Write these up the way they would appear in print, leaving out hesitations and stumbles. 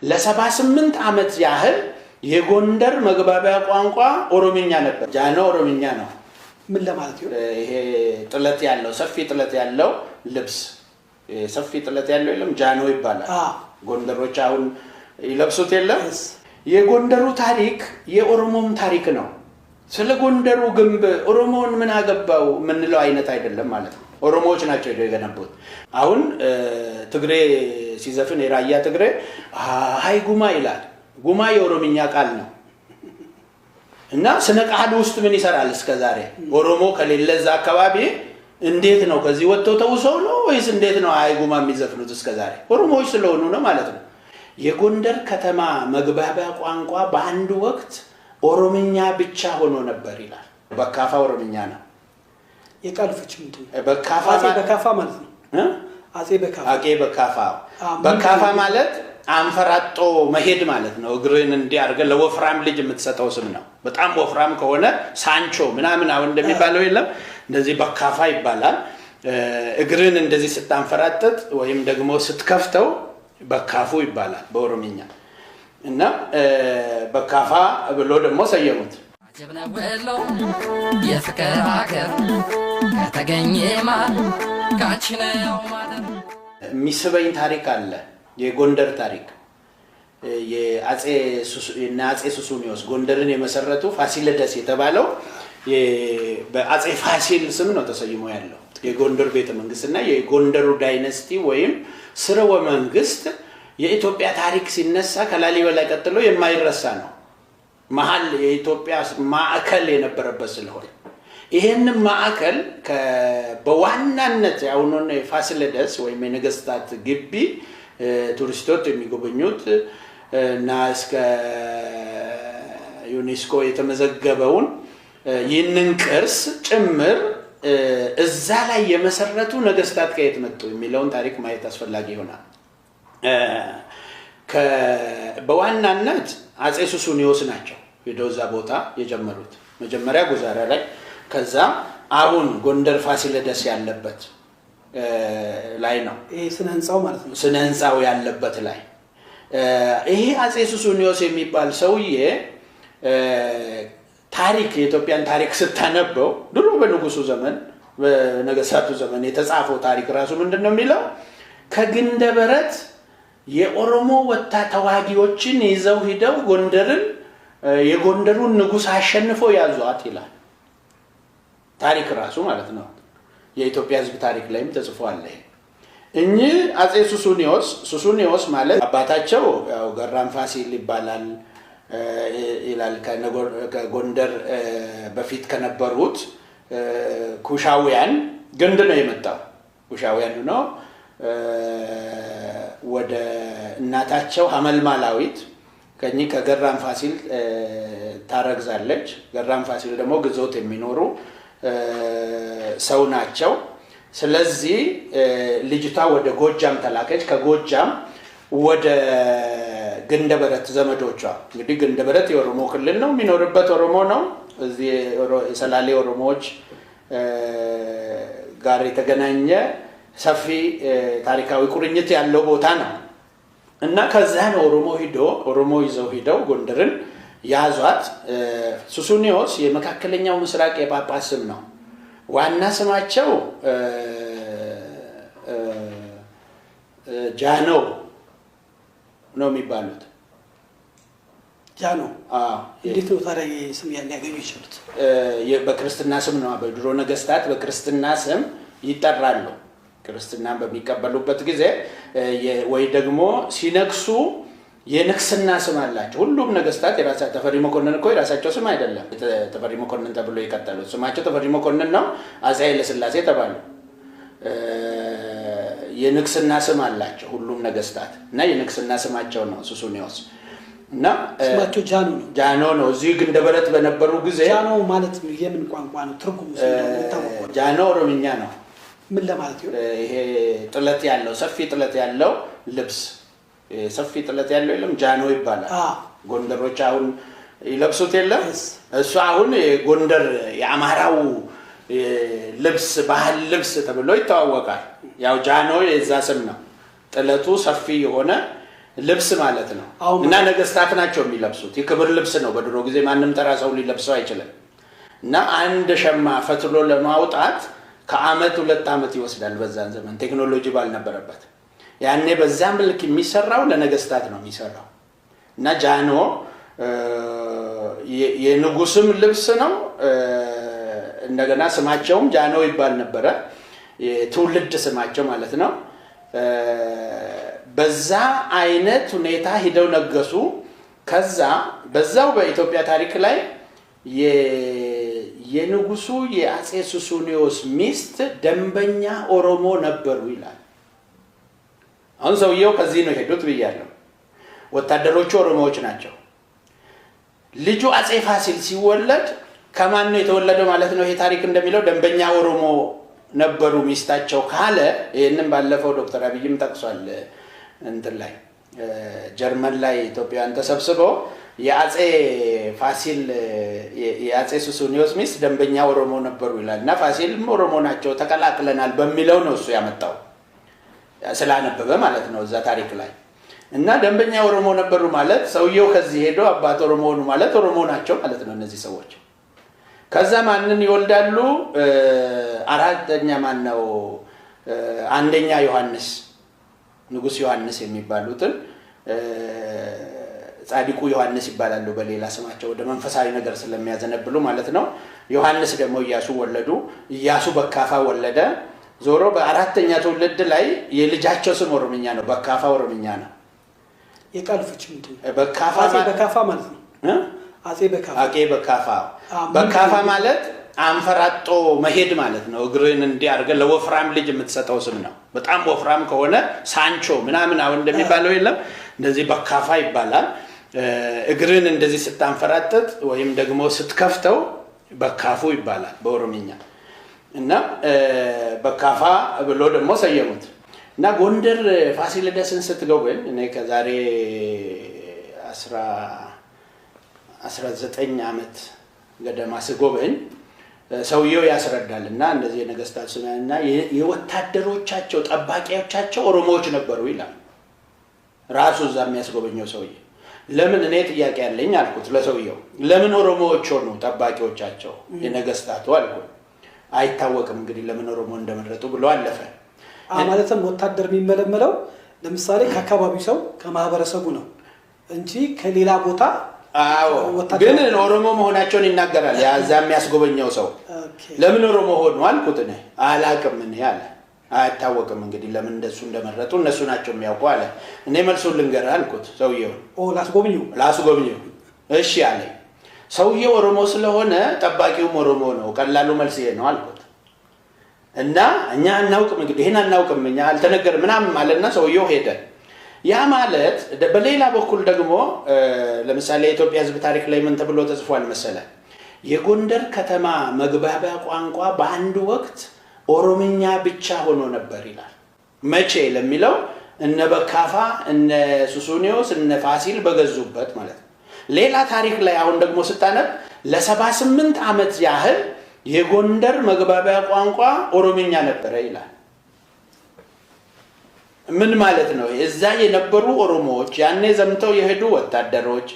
ለ78 ዓመት ያህል የጎንደር መግባቢያ ቋንቋ ኦሮምኛ ነበር። ጃኖ ኦሮምኛ ነው። ምን ለማለት ይሆን? ይሄ ጥለት ያለው ሰፊ ጥለት ያለው ልብስ ሰፊ ጥለት ያለው የለም ጃኖ ይባላል። ጎንደሮች አሁን ይለብሱት የለም። የጎንደሩ ታሪክ የኦሮሞም ታሪክ ነው። ስለ ጎንደሩ ግንብ ኦሮሞን ምን አገባው ምንለው አይነት አይደለም ማለት ነው። ኦሮሞዎች ናቸው የገነቡት። አሁን ትግሬ ሲዘፍን የራያ ትግሬ ሃይ ጉማ ይላል። ጉማ የኦሮምኛ ቃል ነው እና ስነ ቃል ውስጥ ምን ይሰራል እስከዛሬ? ኦሮሞ ከሌለ እዛ አካባቢ እንዴት ነው ከዚህ ወጥተው ተውሰው ነው ወይስ እንዴት ነው ሃይ ጉማ የሚዘፍኑት እስከዛሬ? ኦሮሞዎች ስለሆኑ ነው ማለት ነው። የጎንደር ከተማ መግባቢያ ቋንቋ በአንድ ወቅት ኦሮምኛ ብቻ ሆኖ ነበር ይላል። በካፋ ኦሮምኛ ነው። የቃሉ ፍቺ ምንድን ነው? በካፋ ማለት ነው። አጼ በካፋ ማለት አንፈራጦ መሄድ ማለት ነው። እግርን እንዲያርገ ለወፍራም ልጅ የምትሰጠው ስም ነው። በጣም ወፍራም ከሆነ ሳንቾ ምናምን አሁን እንደሚባለው የለም እንደዚህ በካፋ ይባላል። እግርን እንደዚህ ስታንፈራጥጥ ወይም ደግሞ ስትከፍተው በካፉ ይባላል በኦሮምኛ እና በካፋ ብሎ ደግሞ ሰየሙት። አጀብነ ወሎ የፍቅር ሀገር ከተገኘማ ካንቺነው ማለት የሚስበኝ ታሪክ አለ። የጎንደር ታሪክ የአጼ ሱሱንዮስ ጎንደርን የመሰረቱ ፋሲለደስ የተባለው በአጼ ፋሲል ስም ነው ተሰይሞ ያለው። የጎንደር ቤተ መንግስትና የጎንደሩ ዳይነስቲ ወይም ስርወ መንግስት የኢትዮጵያ ታሪክ ሲነሳ ከላሊበላ ቀጥሎ የማይረሳ ነው። መሃል የኢትዮጵያ ማዕከል የነበረበት ስለሆነ ይሄንን ማዕከል በዋናነት ያውኑን ፋሲለደስ ወይም የነገስታት ግቢ ቱሪስቶች የሚጎበኙት እና እስከ ዩኔስኮ የተመዘገበውን ይህንን ቅርስ ጭምር እዛ ላይ የመሰረቱ ነገስታት ከየት መጡ የሚለውን ታሪክ ማየት አስፈላጊ ይሆናል። በዋናነት አጼ ሱሱንዮስ ናቸው ሄደው እዛ ቦታ የጀመሩት። መጀመሪያ ጉዛራ ላይ ከዛ አሁን ጎንደር ፋሲለደስ ያለበት ላይ ነው። ይሄ ስነ ህንጻው ማለት ነው። ስነ ህንጻው ያለበት ላይ ይሄ አጼ ሱሱንዮስ የሚባል ሰውዬ ታሪክ የኢትዮጵያን ታሪክ ስታነበው ድሮ በንጉሱ ዘመን በነገስታቱ ዘመን የተጻፈው ታሪክ ራሱ ምንድነው የሚለው? ከግንደበረት የኦሮሞ ተዋጊዎችን ይዘው ሂደው ጎንደርን የጎንደሩን ንጉስ አሸንፈው ያዟት ይላል ታሪክ ራሱ ማለት ነው። የኢትዮጵያ ህዝብ ታሪክ ላይም ተጽፏል። እኚህ አጼ ሱሱንዮስ ማለት አባታቸው ያው ገራም ፋሲል ይባላል ይላል። ከጎንደር በፊት ከነበሩት ኩሻውያን ግንድ ነው የመጣው። ኩሻውያን ነው ወደ እናታቸው ሐመልማላዊት ከገራም ፋሲል ታረግዛለች። ገራም ፋሲል ደግሞ ግዞት የሚኖሩ ሰው ናቸው። ስለዚህ ልጅቷ ወደ ጎጃም ተላከች። ከጎጃም ወደ ግንደበረት ዘመዶቿ እንግዲህ ግንደበረት የኦሮሞ ክልል ነው፣ የሚኖርበት ኦሮሞ ነው። እዚህ የሰላሌ ኦሮሞዎች ጋር የተገናኘ ሰፊ ታሪካዊ ቁርኝት ያለው ቦታ ነው እና ከዛ ነው ኦሮሞ ይዘው ሂደው ጎንደርን ያዟት። ሱሱንዮስ የመካከለኛው ምስራቅ የጳጳስ ስም ነው። ዋና ስማቸው ጃኖ ነው የሚባሉት። ጃኖ እንዴት ነው ታዲያ ስም ያገኙ ይችላል? በክርስትና ስም ነው። በድሮ ነገስታት በክርስትና ስም ይጠራሉ። ክርስትናን በሚቀበሉበት ጊዜ ወይ ደግሞ ሲነክሱ የንክስና ስም አላቸው። ሁሉም ነገስታት የራሳቸው ተፈሪ መኮንን እኮ የራሳቸው ስም አይደለም። ተፈሪ መኮንን ተብሎ የቀጠሉት ስማቸው ተፈሪ መኮንን ነው። አፄ ኃይለ ሥላሴ ተባሉ። የንክስና ስም አላቸው ሁሉም ነገስታት እና የንክስና ስማቸው ነው ሱሱንዮስ እና ስማቸው ጃኖ ነው። እዚህ ግንደበረት በነበሩ ጊዜ ጃኖ ማለት የምን ቋንቋ ነው? ትርጉሙ ስለታወቀ ጃኖ ኦሮምኛ ነው። ምን ለማለት ይሆን? ይሄ ጥለት ያለው ሰፊ ጥለት ያለው ልብስ ሰፊ ጥለት ያለው የለም ጃኖ ይባላል። ጎንደሮች አሁን ይለብሱት የለም። እሱ አሁን ጎንደር የአማራው ልብስ ባህል ልብስ ተብሎ ይተዋወቃል። ያው ጃኖ የዛ ስም ነው። ጥለቱ ሰፊ የሆነ ልብስ ማለት ነው። እና ነገስታት ናቸው የሚለብሱት። የክብር ልብስ ነው። በድሮ ጊዜ ማንም ተራ ሰው ሊለብሰው አይችልም። እና አንድ ሸማ ፈትሎ ለማውጣት ከአመት 2 አመት ይወስዳል። በዛን ዘመን ቴክኖሎጂ ባልነበረበት ያኔ በዛ መልክ የሚሰራው ለነገስታት ነው የሚሰራው። እና ጃኖ የንጉስም ልብስ ነው። እንደገና ስማቸውም ጃኖ ይባል ነበረ። የትውልድ ስማቸው ማለት ነው። በዛ አይነት ሁኔታ ሂደው ነገሱ። ከዛ በዛው በኢትዮጵያ ታሪክ ላይ የንጉሱ የአጼ ሱሱንዮስ ሚስት ደንበኛ ኦሮሞ ነበሩ ይላል። አሁን ሰውየው ከዚህ ነው ሄዱት ብያለሁ። ወታደሮቹ ኦሮሞዎች ናቸው። ልጁ አጼ ፋሲል ሲወለድ ከማን ነው የተወለደው ማለት ነው? ይሄ ታሪክ እንደሚለው ደንበኛ ኦሮሞ ነበሩ ሚስታቸው ካለ ይሄንን ባለፈው ዶክተር አብይም ጠቅሷል። እንትን ላይ ጀርመን ላይ ኢትዮጵያውያን ተሰብስበው የአጼ ፋሲል የአጼ ሱሱንዮስ ሚስት ደንበኛ ኦሮሞ ነበሩ ይላል። እና ፋሲልም ኦሮሞ ናቸው ተቀላቅለናል በሚለው ነው እሱ ያመጣው ስላነበበ ማለት ነው እዛ ታሪክ ላይ። እና ደንበኛ ኦሮሞ ነበሩ ማለት ሰውየው ከዚህ ሄዶ አባት ኦሮሞ ሆኑ ማለት ኦሮሞ ናቸው ማለት ነው እነዚህ ሰዎች። ከዛ ማንን ይወልዳሉ? አራተኛ ማን ነው? አንደኛ ዮሐንስ ንጉስ ዮሐንስ የሚባሉትን ጻድቁ ዮሐንስ ይባላሉ በሌላ ስማቸው ወደ መንፈሳዊ ነገር ስለሚያዘነብሉ ማለት ነው። ዮሐንስ ደግሞ ኢያሱ ወለዱ። ኢያሱ በካፋ ወለደ። ዞሮ በአራተኛ ትውልድ ላይ የልጃቸው ስም ኦሮምኛ ነው። በካፋ ኦሮምኛ ነው። የቃልፍች ምንድን ነው? በካፋ ማለት ነው። አጼ በካፋ በካፋ ማለት አንፈራጦ መሄድ ማለት ነው። እግርን እንዲያርገ ለወፍራም ልጅ የምትሰጠው ስም ነው። በጣም ወፍራም ከሆነ ሳንቾ ምናምን አሁን እንደሚባለው የለም እንደዚህ በካፋ ይባላል። እግርን እንደዚህ ስታንፈራጥጥ ወይም ደግሞ ስትከፍተው በካፉ ይባላል በኦሮምኛ። እና በካፋ ብሎ ደግሞ ሰየሙት። እና ጎንደር ፋሲለደስን ስትጎበኝ እኔ ከዛሬ 19 ዓመት ገደማ ስጎበኝ ሰውየው ያስረዳል። እና እንደዚህ የነገስታት ስምና የወታደሮቻቸው ጠባቂዎቻቸው ኦሮሞዎች ነበሩ ይላል ራሱ እዛ የሚያስጎበኘው ሰውዬ። ለምን እኔ ጥያቄ ያለኝ አልኩት ለሰውየው፣ ለምን ኦሮሞዎች ሆኑ ጠባቂዎቻቸው የነገስታቱ አልኩት። አይታወቅም እንግዲህ ለምን ኦሮሞ እንደመረጡ ብሎ አለፈ። ማለትም ወታደር የሚመለመለው ለምሳሌ ከአካባቢው ሰው ከማህበረሰቡ ነው እንጂ ከሌላ ቦታ። አዎ ግን ኦሮሞ መሆናቸውን ይናገራል ያዛ የሚያስጎበኘው ሰው። ለምን ኦሮሞ ሆኑ አልኩት። እኔ አላቅም እኔ አለ። አይታወቅም እንግዲህ ለምን እንደሱ እንደመረጡ እነሱ ናቸው የሚያውቁ አለ። እኔ መልሱን ልንገርህ አልኩት ሰውየው። ላስጎብኘው እሺ አለ። ሰውየው ኦሮሞ ስለሆነ ጠባቂውም ኦሮሞ ነው። ቀላሉ መልስ ይሄ ነው አልኩት። እና እኛ አናውቅም እንግዲህ ይሄን አናውቅም እኛ አልተነገረም ምናምን ማለትና ሰውየው ሄደ። ያ ማለት በሌላ በኩል ደግሞ ለምሳሌ የኢትዮጵያ ሕዝብ ታሪክ ላይ ምን ተብሎ ተጽፏል መሰለ? የጎንደር ከተማ መግባቢያ ቋንቋ በአንድ ወቅት ኦሮምኛ ብቻ ሆኖ ነበር ይላል። መቼ ለሚለው እነ በካፋ እነ ሱሱንዮስ እነ ፋሲል በገዙበት ማለት ነው። ሌላ ታሪክ ላይ አሁን ደግሞ ስታነብ ለ78 ዓመት ያህል የጎንደር መግባቢያ ቋንቋ ኦሮምኛ ነበረ ይላል። ምን ማለት ነው? እዛ የነበሩ ኦሮሞዎች ያኔ ዘምተው የሄዱ ወታደሮች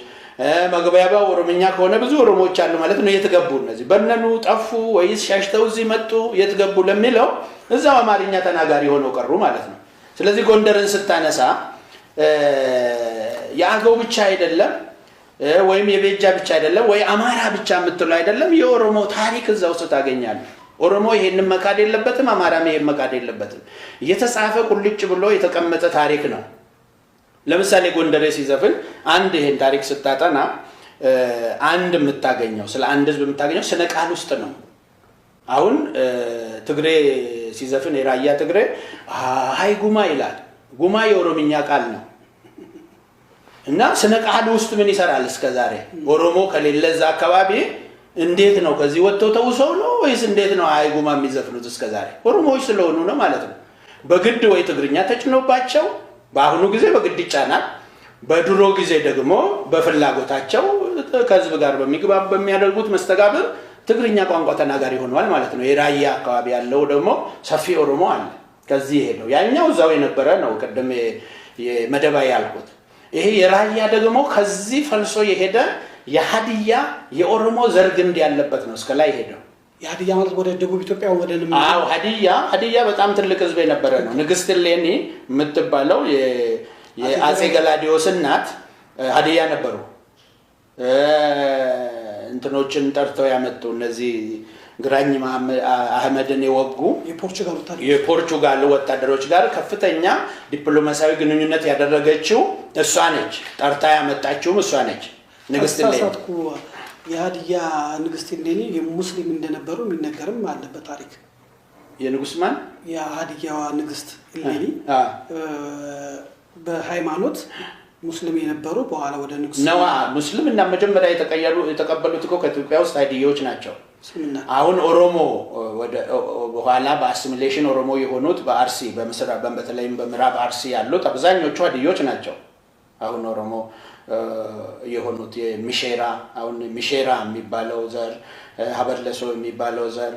መግባቢያው ኦሮምኛ ከሆነ ብዙ ኦሮሞዎች አሉ ማለት ነው። የትገቡ እነዚህ በነኑ ጠፉ ወይስ ሻሽተው እዚህ መጡ? የትገቡ ለሚለው እዛው አማርኛ ተናጋሪ ሆነው ቀሩ ማለት ነው። ስለዚህ ጎንደርን ስታነሳ የአገው ብቻ አይደለም ወይም የቤጃ ብቻ አይደለም ወይ አማራ ብቻ የምትለው አይደለም። የኦሮሞ ታሪክ እዛው ውስጥ ታገኛለህ። ኦሮሞ ይሄንን መካድ የለበትም፣ አማራም ይሄን መካድ የለበትም። እየተጻፈ ቁልጭ ብሎ የተቀመጠ ታሪክ ነው። ለምሳሌ ጎንደሬ ሲዘፍን አንድ ይሄን ታሪክ ስታጠና አንድ የምታገኘው ስለ አንድ ህዝብ የምታገኘው ስነ ቃል ውስጥ ነው። አሁን ትግሬ ሲዘፍን የራያ ትግሬ ሃይ ጉማ ይላል። ጉማ የኦሮምኛ ቃል ነው። እና ስነ ቃል ውስጥ ምን ይሰራል እስከዛሬ? ኦሮሞ ከሌለ እዛ አካባቢ እንዴት ነው ከዚህ ወጥተው ተውሰው ነው ወይስ እንዴት ነው ሃይ ጉማ የሚዘፍኑት እስከዛሬ? ኦሮሞዎች ስለሆኑ ነው ማለት ነው። በግድ ወይ ትግርኛ ተጭኖባቸው በአሁኑ ጊዜ በግድ ይጫናል። በድሮ ጊዜ ደግሞ በፍላጎታቸው ከህዝብ ጋር በሚያደርጉት መስተጋብር ትግርኛ ቋንቋ ተናጋሪ ሆነዋል ማለት ነው። የራያ አካባቢ ያለው ደግሞ ሰፊ ኦሮሞ አለ። ከዚህ ሄደው ያኛው እዛው የነበረ ነው። ቀደም የመደባይ ያልኩት ይሄ የራያ ደግሞ ከዚህ ፈልሶ የሄደ የሀዲያ የኦሮሞ ዘር ግንድ ያለበት ነው። እስከ ላይ ሄደው የሀዲያ ማለት ወደ ደቡብ ኢትዮጵያ ወደ ሀዲያ በጣም ትልቅ ህዝብ የነበረ ነው። ንግስት እሌኒ የምትባለው የአጼ ገላዲዮስ እናት ሀዲያ ነበሩ። እንትኖችን ጠርተው ያመጡ እነዚህ ግራኝ አህመድን የወጉ የፖርቹጋል ወታደሮች ጋር ከፍተኛ ዲፕሎማሲያዊ ግንኙነት ያደረገችው እሷ ነች። ጠርታ ያመጣችውም እሷ ነች። ንግስት እሌኒ የሀዲያ ንግስት እሌኒ የሙስሊም እንደነበሩ የሚነገርም አለ በታሪክ። የንጉስ ማን? የሀዲያዋ ንግስት እሌኒ በሃይማኖት ሙስሊም የነበሩ በኋላ ወደ ንጉስ ነው። ሙስሊም እና መጀመሪያ የተቀበሉት እኮ ከኢትዮጵያ ውስጥ ሀዲያዎች ናቸው። አሁን ኦሮሞ ወደ በኋላ በአሲሚሌሽን ኦሮሞ የሆኑት በአርሲ በተለይም በምዕራብ አርሲ ያሉት አብዛኞቹ ሀዲያዎች ናቸው። አሁን ኦሮሞ የሆኑት የሚሼራ አሁን ሚሼራ የሚባለው ዘር ሀበርለሶ የሚባለው ዘር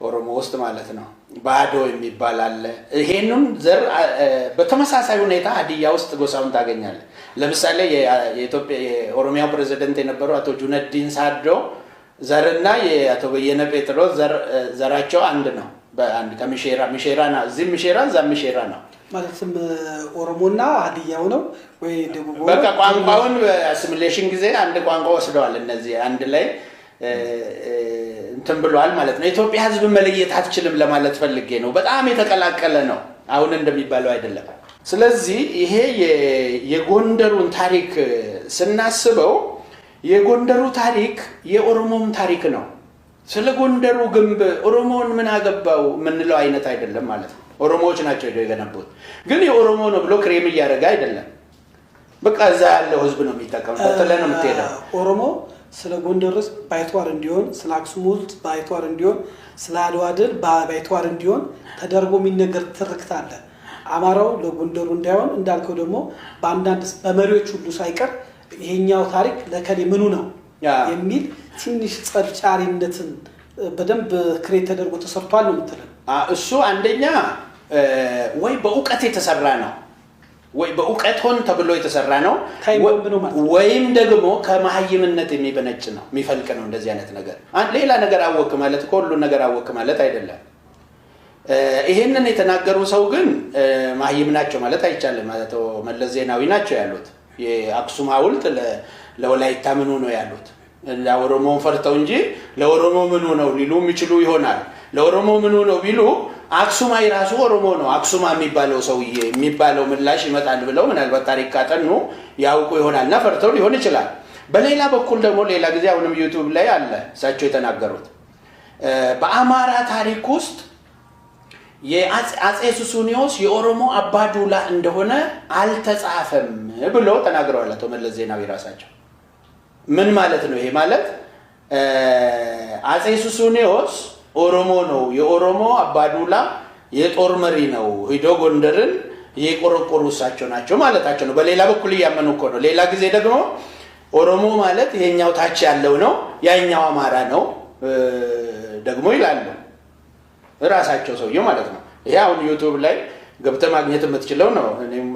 ኦሮሞ ውስጥ ማለት ነው። ባዶ የሚባል አለ። ይሄንን ዘር በተመሳሳይ ሁኔታ ሀዲያ ውስጥ ጎሳውን ታገኛለህ። ለምሳሌ የኢትዮጵያ የኦሮሚያው ፕሬዝዳንት የነበረው አቶ ጁነዲን ሳዶ ዘርና የአቶ በየነ ጴጥሮስ ዘራቸው አንድ ነው። በአንድ ከሚሼራ ነው። እዚህ ሚሼራ እዛ ሚሼራ ነው። ማለትም ኦሮሞና ሀዲያው ነው ወይ ደቡብ? በቃ ቋንቋውን በአሲሚሌሽን ጊዜ አንድ ቋንቋ ወስደዋል። እነዚህ አንድ ላይ እንትን ብለዋል ማለት ነው። ኢትዮጵያ ህዝብ መለየት አትችልም ለማለት ፈልጌ ነው። በጣም የተቀላቀለ ነው። አሁን እንደሚባለው አይደለም። ስለዚህ ይሄ የጎንደሩን ታሪክ ስናስበው የጎንደሩ ታሪክ የኦሮሞም ታሪክ ነው። ስለ ጎንደሩ ግንብ ኦሮሞን ምን አገባው የምንለው አይነት አይደለም ማለት ነው። ኦሮሞዎች ናቸው የገነቡት፣ ግን የኦሮሞ ነው ብሎ ክሬም እያደረገ አይደለም። በቃ እዛ ያለው ህዝብ ነው የሚጠቀምበት። ተለ ነው የምትሄደው። ኦሮሞ ስለ ጎንደር ህዝብ ባይተዋር እንዲሆን፣ ስለ አክሱም ውልድ ባይተዋር እንዲሆን፣ ስለ አድዋ ድል ባይተዋር እንዲሆን ተደርጎ የሚነገር ትርክት አለ። አማራው ለጎንደሩ እንዳይሆን እንዳልከው ደግሞ በአንዳንድ በመሪዎች ሁሉ ሳይቀር ይሄኛው ታሪክ ለከሌ ምኑ ነው የሚል ትንሽ ጸብጫሪነትን በደንብ ክሬት ተደርጎ ተሰርቷል ነው የምትለው። እሱ አንደኛ ወይ በእውቀት የተሰራ ነው ወይ በእውቀት ሆን ተብሎ የተሰራ ነው ወይም ደግሞ ከመሀይምነት የሚበነጭ ነው የሚፈልቅ ነው። እንደዚህ አይነት ነገር ሌላ ነገር አወቅ ማለት ሁሉ ነገር አወቅ ማለት አይደለም። ይሄንን የተናገሩ ሰው ግን መሀይም ናቸው ማለት አይቻልም። ማለት መለስ ዜናዊ ናቸው ያሉት። የአክሱም ሐውልት ለወላይታ ምኑ ነው ያሉት። ለኦሮሞን ፈርተው እንጂ ለኦሮሞ ምኑ ነው ሊሉ የሚችሉ ይሆናል። ለኦሮሞ ምኑ ነው ቢሉ አክሱም ራሱ ኦሮሞ ነው አክሱም የሚባለው ሰውዬ የሚባለው ምላሽ ይመጣል ብለው ምናልባት ታሪክ ካጠኑ ያውቁ ይሆናልና ፈርተው ሊሆን ይችላል። በሌላ በኩል ደግሞ ሌላ ጊዜ አሁንም ዩቲዩብ ላይ አለ እሳቸው የተናገሩት በአማራ ታሪክ ውስጥ የአጼ ሱስንዮስ የኦሮሞ አባዱላ እንደሆነ አልተጻፈም ብሎ ተናግረዋል አቶ መለስ ዜናዊ ራሳቸው። ምን ማለት ነው ይሄ? ማለት አጼ ሱስንዮስ ኦሮሞ ነው፣ የኦሮሞ አባዱላ የጦር መሪ ነው፣ ሂዶ ጎንደርን የቆረቆሩ እሳቸው ናቸው ማለታቸው ነው። በሌላ በኩል እያመኑ እኮ ነው። ሌላ ጊዜ ደግሞ ኦሮሞ ማለት ይሄኛው ታች ያለው ነው፣ ያኛው አማራ ነው ደግሞ ይላሉ ራሳቸው ሰውየው ማለት ነው። ይሄ አሁን ዩቲዩብ ላይ ገብተህ ማግኘት የምትችለው ነው። እኔም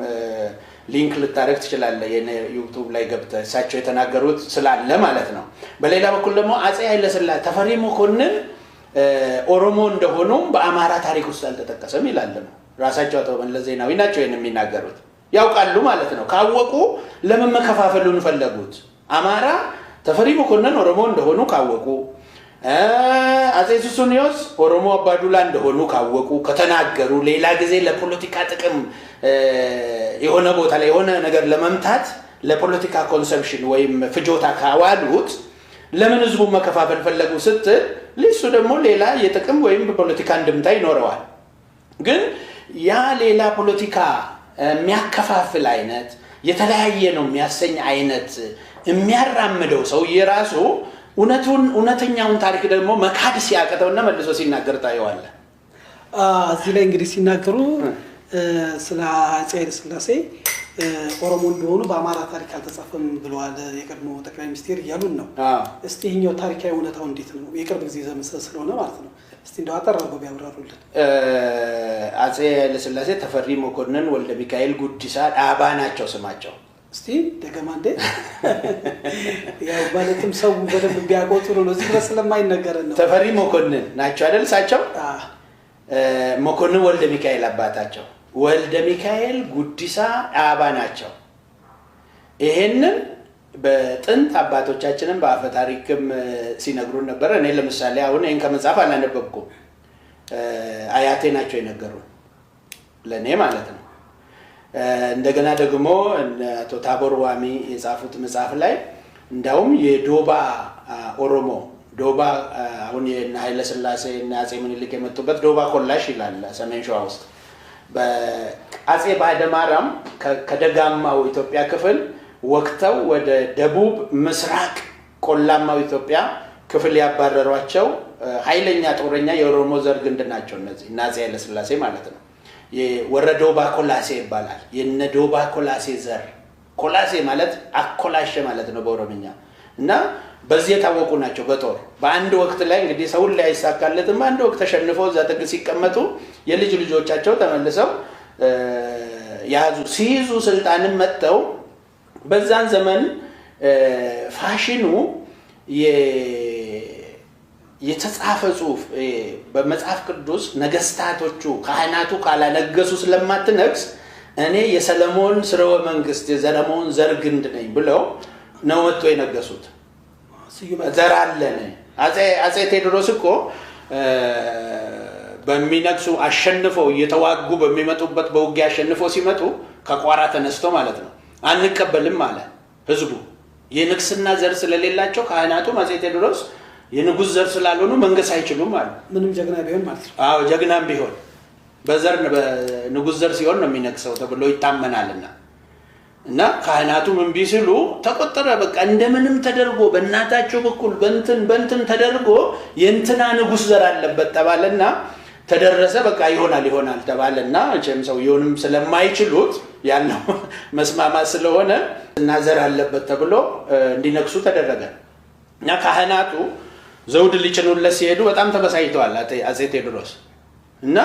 ሊንክ ልታረግ ትችላለህ ዩቲዩብ ላይ ገብተህ እሳቸው የተናገሩት ስላለ ማለት ነው። በሌላ በኩል ደግሞ አጼ ኃይለ ሥላሴ ተፈሪ መኮንን ኦሮሞ እንደሆኑ በአማራ ታሪክ ውስጥ አልተጠቀሰም ይላል ራሳቸው አቶ መለስ ዜናዊ ናቸው ይሄን የሚናገሩት። ያውቃሉ ማለት ነው። ካወቁ ለምን መከፋፈሉን ፈለጉት? አማራ ተፈሪ መኮንን ኦሮሞ እንደሆኑ ካወቁ አጼ ሱስንዮስ ኦሮሞ አባዱላ እንደሆኑ ካወቁ ከተናገሩ ሌላ ጊዜ ለፖለቲካ ጥቅም የሆነ ቦታ ላይ የሆነ ነገር ለመምታት ለፖለቲካ ኮንሰምፕሽን ወይም ፍጆታ ካዋሉት ለምን ህዝቡን መከፋፈል ፈለጉ ስትል ለሱ ደግሞ ሌላ የጥቅም ወይም በፖለቲካ እንድምታ ይኖረዋል። ግን ያ ሌላ ፖለቲካ የሚያከፋፍል አይነት የተለያየ ነው የሚያሰኝ አይነት የሚያራምደው ሰው የራሱ እውነተኛውን ታሪክ ደግሞ መካድ ሲያቀተውና መልሶ ሲናገር ታየዋለህ። እዚህ ላይ እንግዲህ ሲናገሩ ስለ አጼ ኃይለ ሥላሴ ኦሮሞ እንደሆኑ በአማራ ታሪክ አልተጻፈም ብለዋል የቀድሞ ጠቅላይ ሚኒስትር እያሉን ነው። እስቲ ይሄኛው ታሪካዊ እውነታው እንዴት ነው? የቅርብ ጊዜ ዘመን ስለሆነ ማለት ነው። እስቲ እንደው አጠር አድርገው ቢያብራሩልን። አጼ ኃይለ ሥላሴ ተፈሪ መኮንን ወልደ ሚካኤል ጉዲሳ ዳባ ናቸው ስማቸው። እስቲ ደገማ እንደ ያው ማለትም ሰው በደንብ ቢያቆጥሩ ነው እዚህ ድረስ ስለማይነገር ነው። ተፈሪ መኮንን ናቸው አይደል? ሳቸው መኮንን ወልደ ሚካኤል አባታቸው ወልደ ሚካኤል ጉዲሳ አባ ናቸው። ይሄንን በጥንት አባቶቻችንን በአፈ ታሪክም ሲነግሩን ነበር። እኔ ለምሳሌ አሁን ይሄን ከመጽሐፍ አላነበብኩም። አያቴ ናቸው የነገሩን ለኔ ማለት ነው። እንደገና ደግሞ አቶ ታቦር ዋሚ የጻፉት መጽሐፍ ላይ እንዳውም የዶባ ኦሮሞ ዶባ አሁን የነ ኃይለ ሥላሴ እና አጼ ምኒልክ የመጡበት ዶባ ኮላሽ ይላል ሰሜን ሸዋ ውስጥ በአጼ ባደማራም ከደጋማው ኢትዮጵያ ክፍል ወቅተው ወደ ደቡብ ምስራቅ ቆላማው ኢትዮጵያ ክፍል ያባረሯቸው ኃይለኛ ጦረኛ የኦሮሞ ዘር ግንድ ናቸው እነዚህ እና አጼ ኃይለ ሥላሴ ማለት ነው። የወረዶባ ኮላሴ ይባላል። የነ ዶባ ኮላሴ ዘር ኮላሴ ማለት አኮላሸ ማለት ነው በኦሮምኛ እና በዚህ የታወቁ ናቸው። በጦር በአንድ ወቅት ላይ እንግዲህ ሰው ላይ አይሳካለትም። አንድ ወቅት ተሸንፈው እዛ ጥግ ሲቀመጡ የልጅ ልጆቻቸው ተመልሰው ያዙ። ሲይዙ ስልጣንን መጥተው በዛን ዘመን ፋሽኑ የተጻፈ ጽሁፍ በመጽሐፍ ቅዱስ ነገስታቶቹ ካህናቱ ካላነገሱ ስለማትነግስ እኔ የሰለሞን ስርወ መንግስት የሰለሞን ዘር ግንድ ነኝ ብለው ነው ወጥቶ የነገሱት። ዘር አለን። አጼ ቴዎድሮስ እኮ በሚነግሱ አሸንፈው እየተዋጉ በሚመጡበት በውጊያ አሸንፈው ሲመጡ ከቋራ ተነስቶ ማለት ነው አንቀበልም አለ ህዝቡ። የንግስና ዘር ስለሌላቸው ካህናቱ አጼ ቴዎድሮስ የንጉስ ዘር ስላልሆኑ መንገስ አይችሉም አለ። ምንም ጀግና ቢሆን ማለት ነው። አዎ ጀግናም ቢሆን በዘር በንጉስ ዘር ሲሆን ነው የሚነግሰው ተብሎ ይታመናልና እና ካህናቱ ምን ቢስሉ ተቆጠረ። በቃ እንደምንም ተደርጎ በእናታቸው በኩል በእንትን ተደርጎ የእንትና ንጉስ ዘር አለበት ተባለና ተደረሰ። በቃ ይሆናል ተባለና እቺም ሰው ይሆንም ስለማይችሉት ያለው መስማማት ስለሆነ እና ዘር አለበት ተብሎ እንዲነግሱ ተደረገ። እና ካህናቱ ዘውድ ሊጭኑለት ሲሄዱ በጣም ተበሳይተዋል አጼ ቴዎድሮስ እና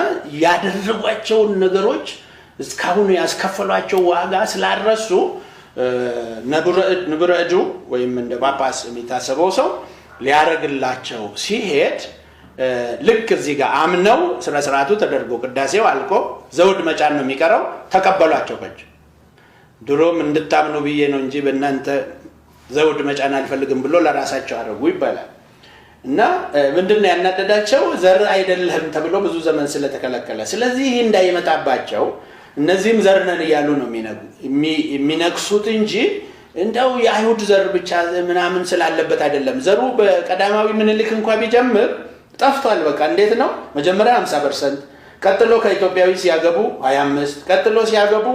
ያደረጓቸውን ነገሮች እስካሁን ያስከፈሏቸው ዋጋ ስላረሱ ንብረ እዱ ወይም እንደ ጳጳስ የሚታሰበው ሰው ሊያረግላቸው ሲሄድ ልክ እዚህ ጋር አምነው ስነ ስርዓቱ ተደርጎ ቅዳሴው አልቆ ዘውድ መጫን ነው የሚቀረው። ተቀበሏቸው። ከጅ ድሮም እንድታምኑ ብዬ ነው እንጂ በእናንተ ዘውድ መጫን አልፈልግም ብሎ ለራሳቸው አደረጉ ይባላል። እና ምንድነው ያናደዳቸው? ዘር አይደለም ተብሎ ብዙ ዘመን ስለተከለከለ። ስለዚህ እንዳይመጣባቸው እነዚህም ዘር ነን እያሉ ነው የሚነክሱት እንጂ እንደው የአይሁድ ዘር ብቻ ምናምን ስላለበት አይደለም። ዘሩ በቀዳማዊ ምኒልክ እንኳን ቢጀምር ጠፍቷል። በቃ እንዴት ነው? መጀመሪያ 50%፣ ቀጥሎ ከኢትዮጵያዊ ሲያገቡ 25፣ ቀጥሎ ሲያገቡ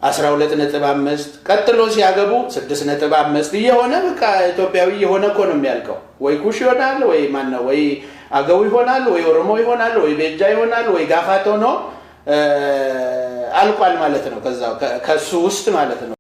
12.5፣ ቀጥሎ ሲያገቡ 6.5 እየሆነ በቃ ኢትዮጵያዊ የሆነ እኮ ነው የሚያልቀው። ወይ ኩሽ ይሆናል፣ ወይ ማነው፣ ወይ አገው ይሆናል፣ ወይ ኦሮሞ ይሆናል፣ ወይ ቤጃ ይሆናል፣ ወይ ጋፋቶ ነው አልቋል ማለት ነው። ከዛው ከሱ ውስጥ ማለት ነው።